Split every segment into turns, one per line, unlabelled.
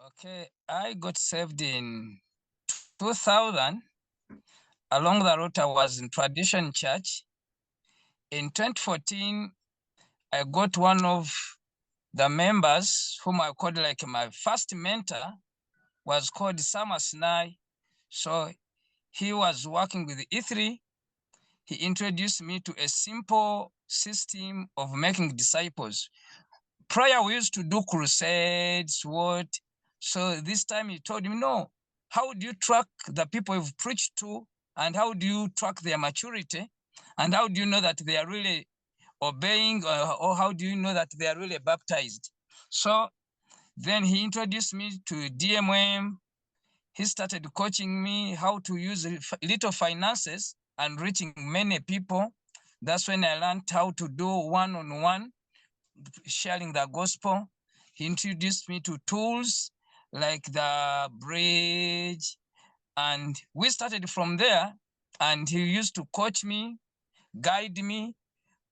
Okay, I got saved in 2000. Along the route, I was in Tradition Church. In 2014, I got one of the members whom I called like my first mentor, was called Sama Sinai. So he was working with E3. He introduced me to a simple system of making disciples. Prior, we used to do crusades, what? So this time he told me, no, how do you track the people you've preached to? And how do you track their maturity? And how do you know that they are really obeying, or how do you know that they are really baptized? So then he introduced me to DMM. He started coaching me how to use little finances and reaching many people. That's when I learned how to do one-on-one sharing the gospel. He introduced me to tools like the bridge, and we started from there. And he used to coach me, guide me,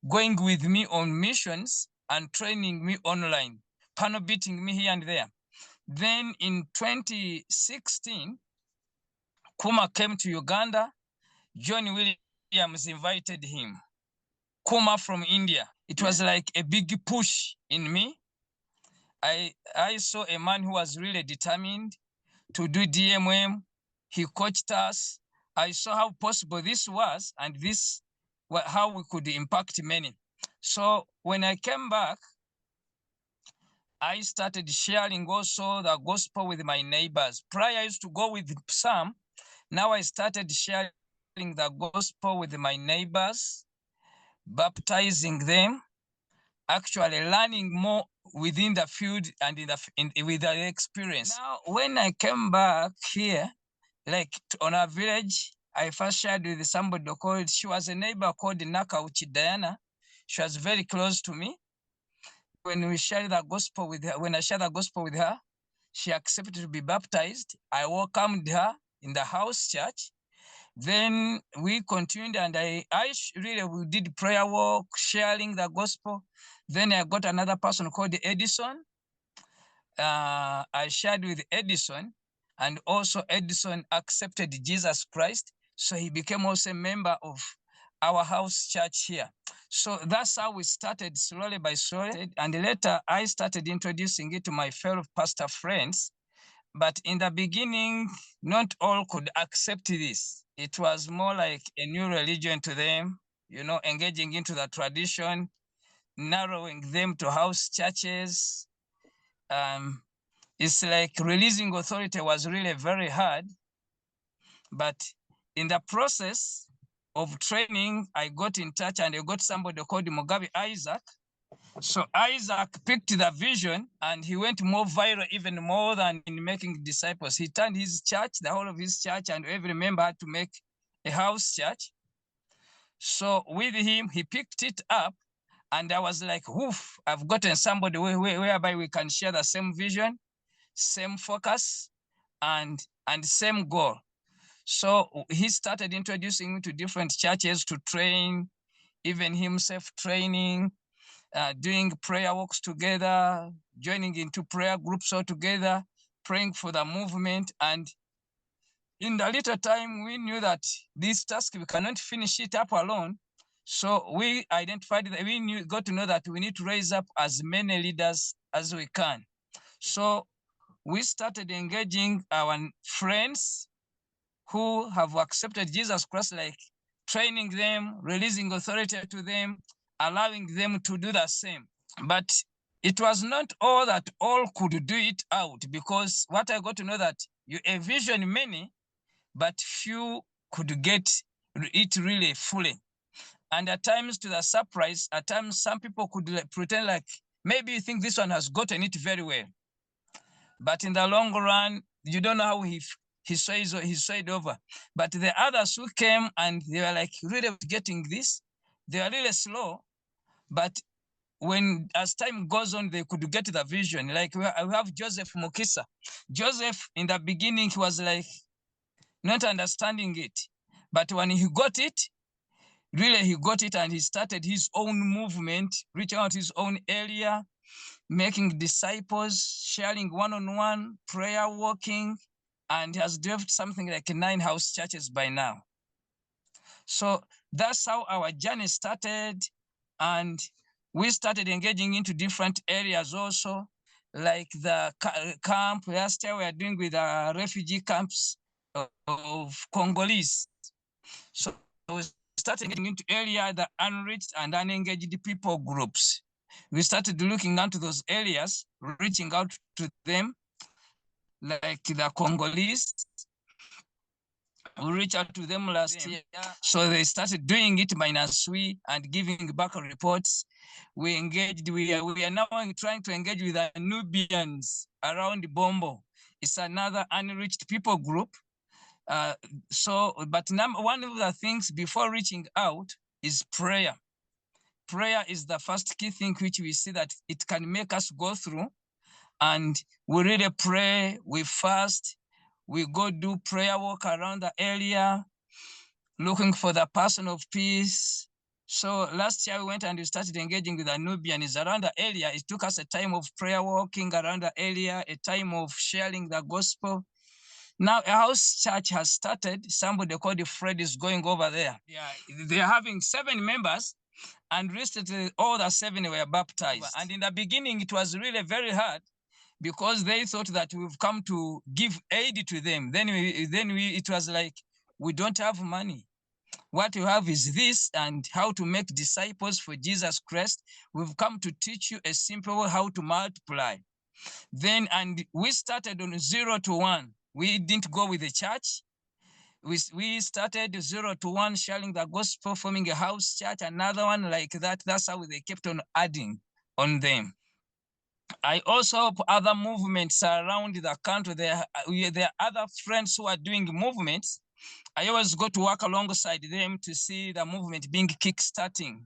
going with me on missions and training me online, panel beating me here and there. Then in 2016, Kuma came to Uganda. John Williams invited him. Kuma from India. It was like a big push in me. I saw a man who was really determined to do DMM. He coached us. I saw how possible this was, and this how we could impact many. So when I came back, I started sharing also the gospel with my neighbors. Prior, I used to go with some. Now I started sharing the gospel with my neighbors, baptizing them, actually learning more within the field and with the experience. Now, when I came back here, like on our village, I first shared with somebody called, she was a neighbor called Nakauchi Diana. She was very close to me. When we shared the gospel with her, when I shared the gospel with her, she accepted to be baptized. I welcomed her in the house church. Then we continued, and I really we did prayer work, sharing the gospel. Then I got another person called Edison. I shared with Edison, and also Edison accepted Jesus Christ. So he became also a member of our house church here. So that's how we started, slowly by slowly. And later I started introducing it to my fellow pastor friends. But in the beginning, not all could accept this. It was more like a new religion to them, engaging into the tradition, narrowing them to house churches. It's like releasing authority was really very hard. But in the process of training, I got in touch and I got somebody called Mugabe Isaac. So Isaac picked the vision and he went more viral, even more than in making disciples. He turned his church, the whole of his church, and every member had to make a house church. So with him, he picked it up, and I was like, woof, I've gotten somebody whereby we can share the same vision, same focus, and same goal. So he started introducing me to different churches to train, even himself training, doing prayer walks together, joining into prayer groups all together, praying for the movement. And in the little time, we knew that this task, we cannot finish it up alone. So we identified that got to know that we need to raise up as many leaders as we can. So we started engaging our friends who have accepted Jesus Christ, like training them, releasing authority to them, allowing them to do the same. But it was not all that all could do it out, because what I got to know that you envision many, but few could get it really fully. And at times, to the surprise, at times some people could pretend like maybe you think this one has gotten it very well, but in the long run, you don't know how he swayed over. But the others who came and they were like really getting this, they are really slow. But as time goes on, they could get the vision. Like we have Joseph Mukisa. Joseph, in the beginning, he was like not understanding it. But when he got it, really he got it, and he started his own movement, reaching out his own area, making disciples, sharing one-on-one, prayer walking, and has developed something like 9 house churches by now. So that's how our journey started. And we started engaging into different areas also, like the camp. Last year we are doing with refugee camps of Congolese. So we started getting into area, the unreached and unengaged people groups. We started looking into those areas, reaching out to them, like the Congolese. We reached out to them last year. So they started doing it minus we and giving back reports. We engaged, we are now trying to engage with the Nubians around Bombo. It's another unreached people group. But one of the things before reaching out is prayer. Prayer is the first key thing which we see that it can make us go through. And we really pray, we fast, we go do prayer walk around the area, looking for the person of peace. So last year we went and we started engaging with the Nubians around the area. It took us a time of prayer walking around the area, a time of sharing the gospel. Now a house church has started. Somebody called Fred is going over there. Yeah, they're having 7 members, and recently all the 7 were baptized. And in the beginning, it was really very hard because they thought that we've come to give aid to them. It was like, we don't have money. What you have is this, and how to make disciples for Jesus Christ. We've come to teach you a simple way how to multiply. And we started on 0 to 1. We didn't go with the church. We started 0 to 1, sharing the gospel, forming a house church, another one like that. That's how they kept on adding on them. I also help other movements around the country. There are other friends who are doing movements. I always go to work alongside them to see the movement being kickstarting.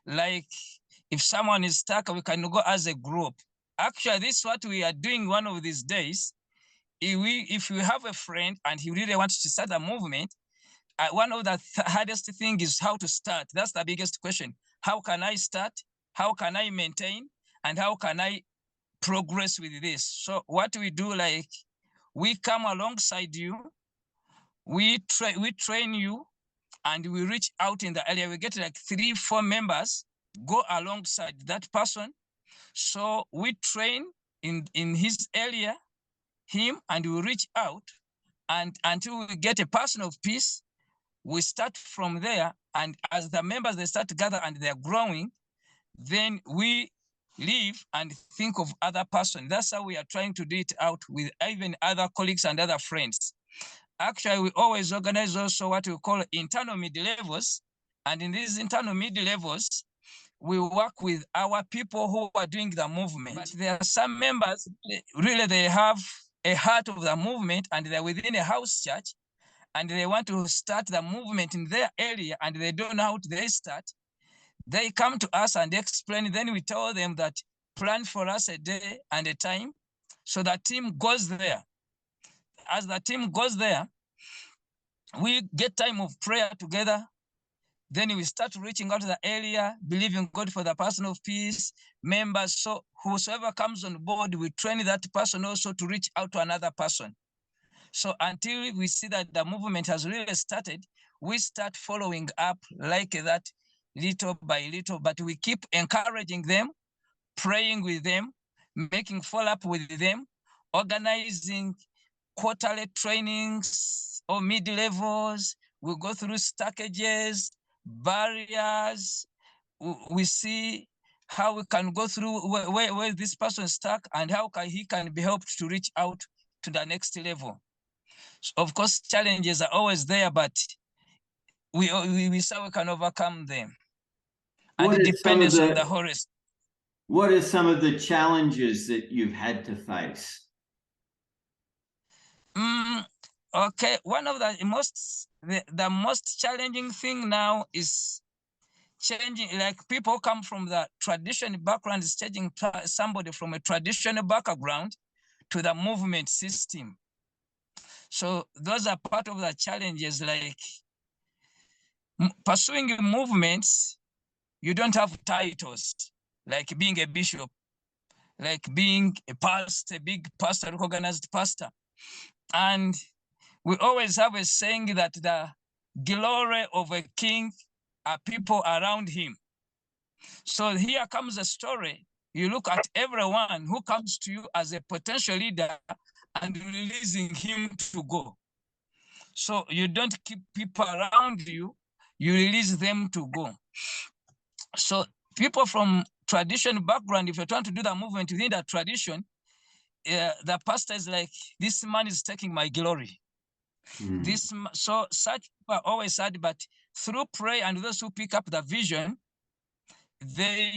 Like if someone is stuck, we can go as a group. Actually, this is what we are doing one of these days. If we have a friend and he really wants to start a movement, one of the hardest things is how to start. That's the biggest question. How can I start? How can I maintain? And how can I progress with this? So what we do, like, we come alongside you, we train you, and we reach out in the area. We get like 3, 4 members, go alongside that person. So we train in his area, him, and we reach out, and until we get a person of peace, we start from there. And as the members, they start to gather and they're growing, then we leave and think of other person. That's how we are trying to do it out with even other colleagues and other friends. Actually, we always organize also what we call internal mid-levels. And in these internal mid-levels, we work with our people who are doing the movement. But there are some members, really, they have a heart of the movement, and they're within a house church, and they want to start the movement in their area, and they don't know how they start. They come to us and explain. Then we tell them that plan for us a day and a time. So the team goes there. As the team goes there, we get time of prayer together. Then we start reaching out to the area, believing God for the person of peace, members. So whosoever comes on board, we train that person also to reach out to another person. So until we see that the movement has really started, we start following up like that, little by little, but we keep encouraging them, praying with them, making follow-up with them, organizing quarterly trainings or mid-levels. We go through stackages, barriers. We see how we can go through where this person is stuck and how he can be helped to reach out to the next level. So of course, challenges are always there, but we say we can overcome them. And it depends on the horizon.
What are some of the challenges that you've had to face?
Okay, one of the most challenging thing now is changing, like people come from the traditional background, is changing somebody from a traditional background to the movement system. So those are part of the challenges, like pursuing movements, you don't have titles. like being a bishop, like being a pastor, a big pastor, recognized pastor. And we always have a saying that the glory of a king are people around him. So here comes a story. You look at everyone who comes to you as a potential leader and releasing him to go. So you don't keep people around you, you release them to go. So people from tradition background, if you're trying to do the movement within that tradition, the pastor is like, this man is taking my glory. So such people are always sad, but through prayer and those who pick up the vision, they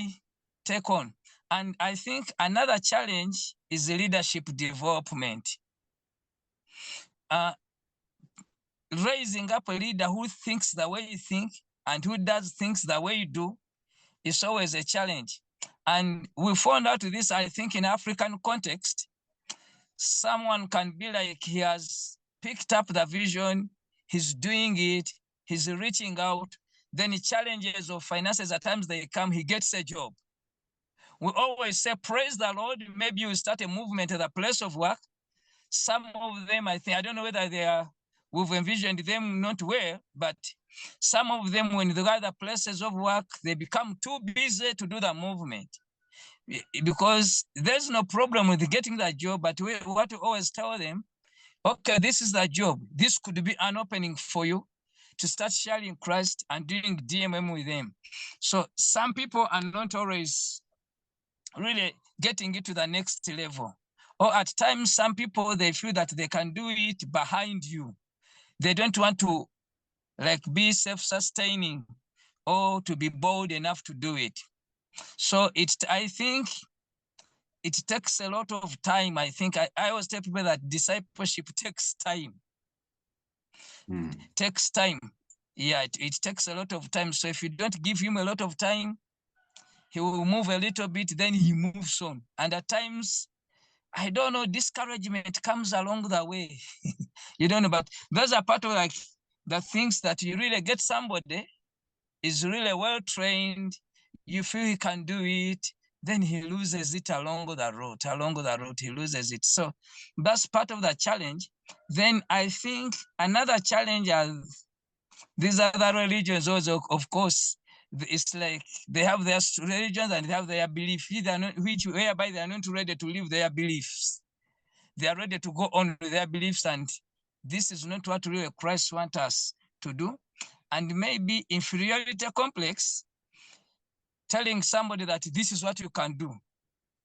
take on. And I think another challenge is leadership development. Raising up a leader who thinks the way you think and who does things the way you do is always a challenge. And we found out this, I think, in African context. Someone can be like, he has picked up the vision, he's doing it, he's reaching out, then the challenges of finances at times they come, he gets a job. We always say, praise the Lord, maybe you start a movement at the place of work. Some of them, I think, I don't know whether they are, we've envisioned them not well, but some of them, when they go to places of work, they become too busy to do the movement. Because there's no problem with getting that job, but what we always tell them, okay, this is the job. This could be an opening for you to start sharing Christ and doing DMM with them. So some people are not always really getting it to the next level. Or at times, some people, they feel that they can do it behind you. They don't want to like be self-sustaining or to be bold enough to do it. So I think it takes a lot of time. I think I always tell people that discipleship takes time. Takes time. Yeah, it takes a lot of time. So if you don't give him a lot of time, he will move a little bit, then he moves on. And at times, I don't know, discouragement comes along the way. You don't know, but those are part of like the things that you really get somebody is really well trained, you feel he can do it, then he loses it along the road, he loses it. So that's part of the challenge. Then I think another challenge is these other religions also, of course, it's like they have their religions and they have their belief, whereby they are not ready to live their beliefs. They are ready to go on with their beliefs, and this is not what really Christ wants us to do. And maybe inferiority complex, telling somebody that this is what you can do.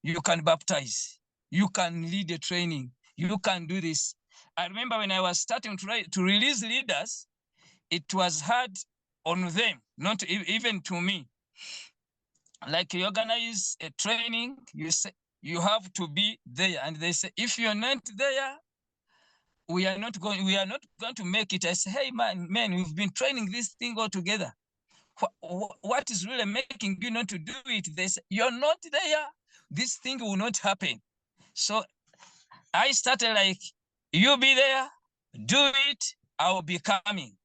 You can baptize, you can lead a training, you can do this. I remember when I was starting to release leaders, it was hard on them, not even to me. Like you organize a training, you say you have to be there, and they say if you're not there, we are not going to make it. I say, hey man, we've been training this thing all together. What is really making you not to do it? They say, you're not there, this thing will not happen. So I started like, you be there, do it, I'll be coming.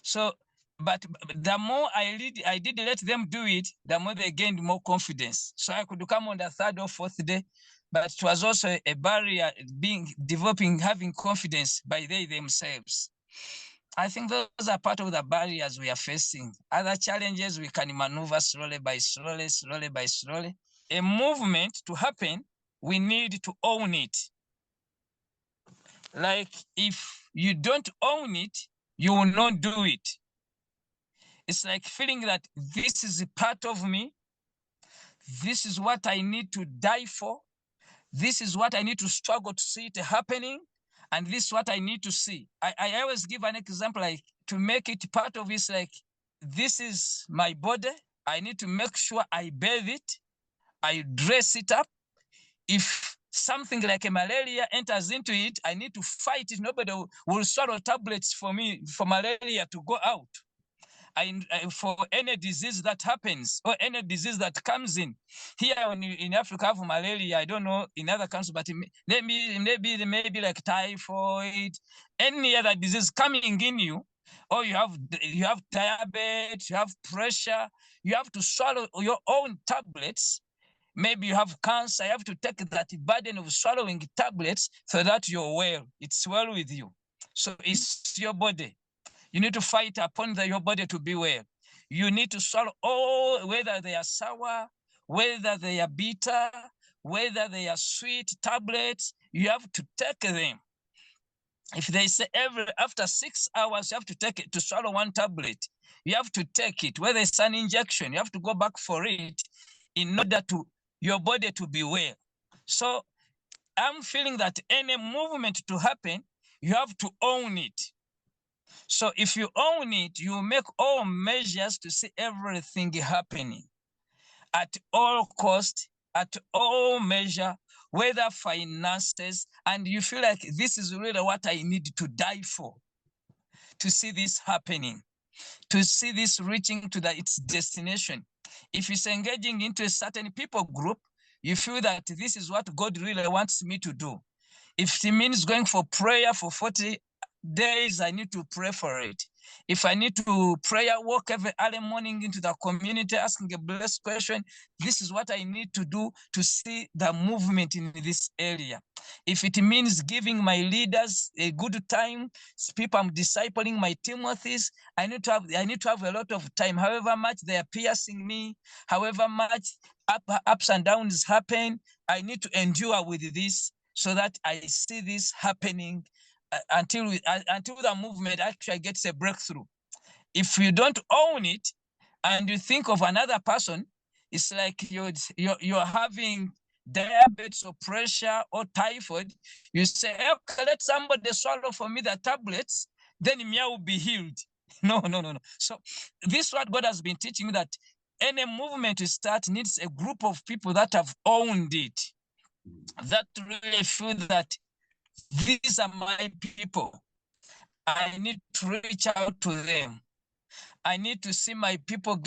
So, but the more I did let them do it, the more they gained more confidence. So I could come on the third or fourth day, but it was also a barrier developing, having confidence by they themselves. I think those are part of the barriers we are facing. Other challenges we can maneuver slowly by slowly. A movement to happen, we need to own it. Like if you don't own it, you will not do it. It's like feeling that this is a part of me. This is what I need to die for. This is what I need to struggle to see it happening. And this is what I need to see. I always give an example, like to make it part of it, like this is my body. I need to make sure I bathe it. I dress it up. If something like a malaria enters into it, I need to fight it. Nobody will swallow tablets for me for malaria to go out. For any disease that happens or any disease that comes in. Here in Africa for malaria, I don't know in other countries, but maybe like typhoid, any other disease coming in you, or you have diabetes, you have pressure, you have to swallow your own tablets. Maybe you have cancer, you have to take that burden of swallowing tablets so that you're well. It's well with you. So it's your body. You need to fight upon your body to be well. You need to swallow all, whether they are sour, whether they are bitter, whether they are sweet tablets, you have to take them. If they say after 6 hours, you have to take it, to swallow one tablet, you have to take it. Whether it's an injection, you have to go back for it in order to your body to be well. So I'm feeling that any movement to happen, you have to own it. So if you own it, you make all measures to see everything happening at all cost, at all measure, whether finances, and you feel like this is really what I need to die for, to see this happening, to see this reaching to its destination. If it's engaging into a certain people group, you feel that this is what God really wants me to do. If it means going for prayer for 40 days, I need to pray for it. If I need to prayer walk every early morning into the community asking a blessed question, this is what I need to do to see the movement in this area. If it means giving my leaders a good time, people I'm discipling, my Timothys, I need to have a lot of time. However much they are piercing me, however much ups and downs happen, I need to endure with this so that I see this happening until the movement actually gets a breakthrough. If you don't own it and you think of another person, it's like you're having diabetes or pressure or typhoid. You say, okay, let somebody swallow for me the tablets, then me will be healed. No. So this is what God has been teaching me, that any movement to start needs a group of people that have owned it, that really feel that these are my people. I need to reach out to them. I need to see my people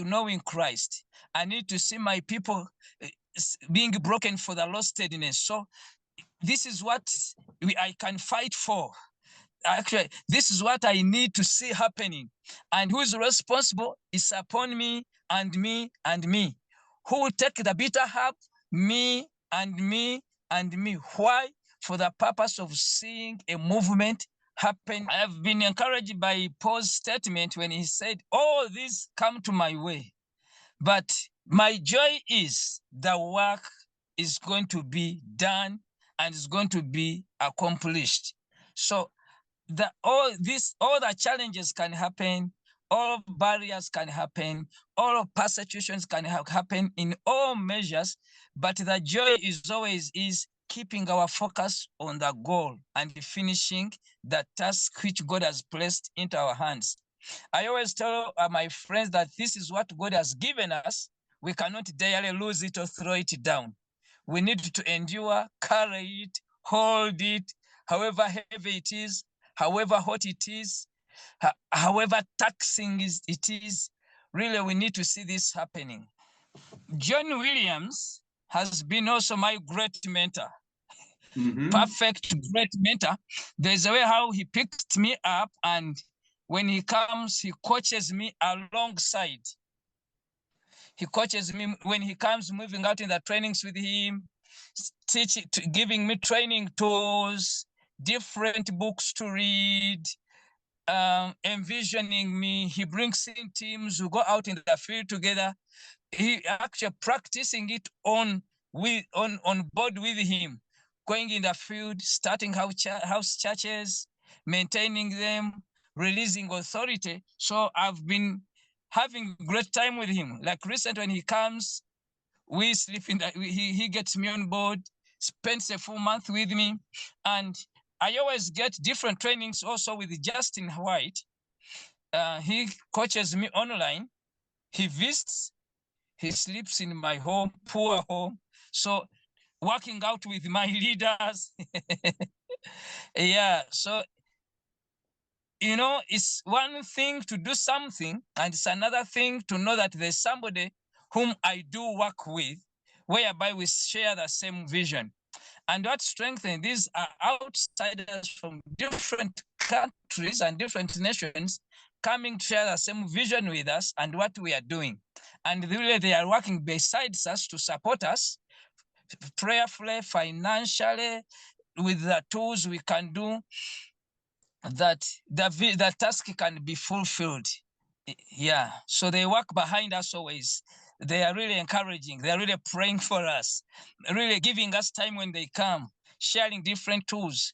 knowing Christ. I need to see my people being broken for the lostedness. So this is what I can fight for. Actually, this is what I need to see happening. And who is responsible is upon me and me and me. Who will take the bitter herb? Me and me and me. Why? For the purpose of seeing a movement happen. I have been encouraged by Paul's statement when he said, all these come to my way, but my joy is the work is going to be done and is going to be accomplished. So all the challenges can happen, all barriers can happen, all persecutions can happen in all measures, but the joy is always keeping our focus on the goal and finishing the task which God has placed into our hands. I always tell my friends that this is what God has given us. We cannot daily lose it or throw it down. We need to endure, carry it, hold it, however heavy it is, however hot it is, however taxing it is. Really, we need to see this happening. John Williams has been also my great mentor. Perfect, great mentor. There's a way how he picked me up, and when he comes, he coaches me alongside. He coaches me when he comes, moving out in the trainings with him, giving me training tools, different books to read, envisioning me. He brings in teams who go out in the field together. He actually practicing it on board with him, going in the field, starting house churches, maintaining them, releasing authority. So I've been having great time with him. Like recent when he comes, we sleep in he gets me on board, spends a full month with me, and I always get different trainings also with Justin White. He coaches me online. He visits. He sleeps in my home, poor home. So working out with my leaders. Yeah, so, it's one thing to do something, and it's another thing to know that there's somebody whom I do work with, whereby we share the same vision. And what strengthens these are outsiders from different countries and different nations coming to share the same vision with us and what we are doing. And really, they are working besides us to support us prayerfully, financially, with the tools we can do, that the task can be fulfilled. Yeah, so they work behind us always. They are really encouraging. They are really praying for us, really giving us time when they come, sharing different tools,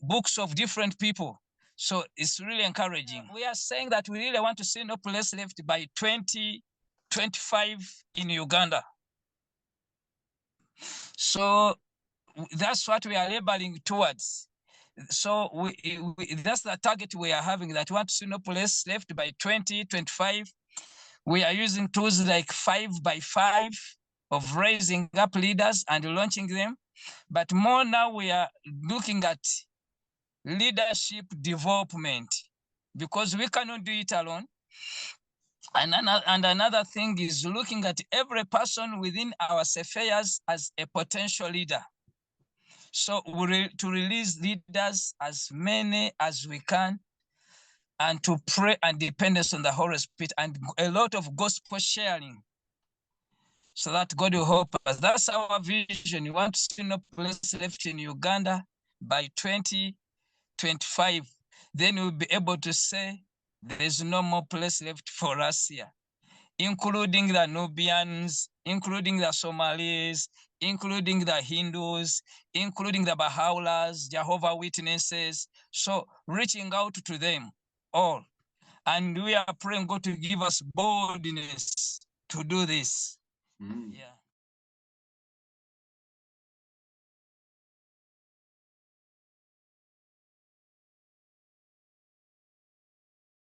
books of different people. So it's really encouraging. We are saying that we really want to see No Place Left by 2025 in Uganda. So that's what we are labeling towards. So that's the target we are having, that we want to see No Place Left by 2025. We are using tools like 5x5 of raising up leaders and launching them. But more now we are looking at leadership development, because we cannot do it alone. And another thing is looking at every person within our spheres as a potential leader. So to release leaders as many as we can, and to pray and dependence on the Holy Spirit, and a lot of gospel sharing, so that God will help us. That's our vision. We want to see No Place Left in Uganda by 2025. Then we'll be able to say there's no more place left for us here, including the Nubians, including the Somalis, including the Hindus, including the Baha'u'llahs, Jehovah Witnesses. So reaching out to them all. And we are praying God to give us boldness to do this. Yeah.